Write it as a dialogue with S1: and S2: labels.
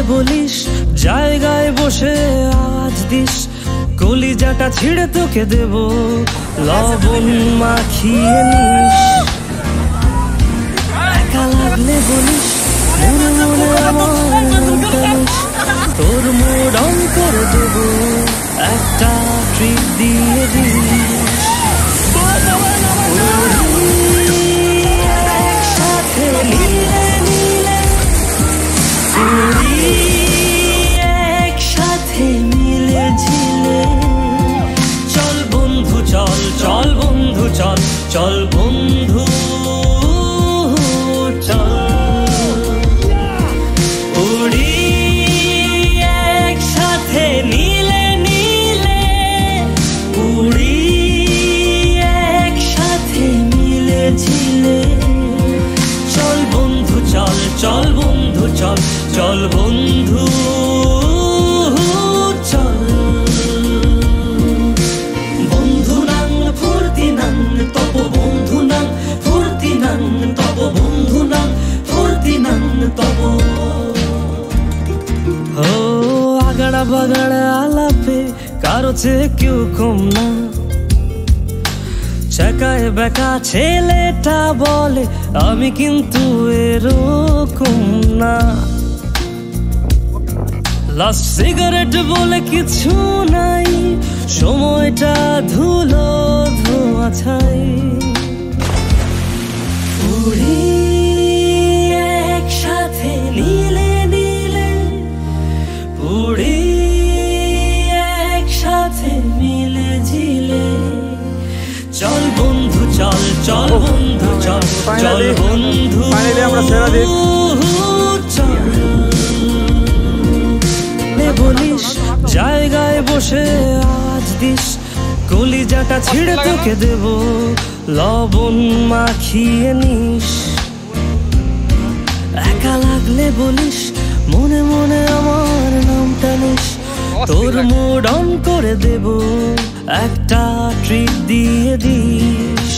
S1: বলিস জায়গায় বসে আওয়াজ দিস, কলিজাটা ছিঁড়ে তোকে দেব, লবণ মাখিয়ে নিস। একা লাগলে বলিস মনে মনে আমার নামটা নিস, তোর মুড অন করে দেব, একটা ট্রিট দিয়ে দিস। একসাথে নীলে নীলে উড়ি, একসাথে মিলে ঝিলে, চল বন্ধু চল, চল বন্ধু চল, চল বন্ধু চল উড়ি, একসাথে নীলে নীলে উড়ি, একসাথে মিলে ঝিলে, চল বন্ধু চল, চল বন্ধু চল, চল বন্ধু চল। বন্ধু নাং ফুর্তি নাং তব, বন্ধু নাং ফুর্তি নাং তব, বন্ধু নাং ফুর্তি নাং তব। ও আগাড়া বাগাড়া আলাপে কারো চেয়ে কেউ কম না, চাকায় বেকা ছেলেটা বলে আমি কিন্তু এরকম না। লাস্ট সিগারেট বলে কিছু নাই, সময়টা ধুলো ধোয়া ছাই। উড়ি একসাথে নীলে নীলে উড়ি, একসাথে মিলে ঝিলে, চল বন্ধু চল, চল বন্ধু চল, চল বন্ধু চল। বলিস জায়গায় বসে আওয়াজ দিস, কলিজাটা ছিঁড়ে তোকে দেব, লবণ মাখিয়ে নিস। একা লাগলে বলিস মনে মনে আমার নামটা নিস, তোর মুড অন করে দেব, একটা ট্রিট দিয়ে দিস।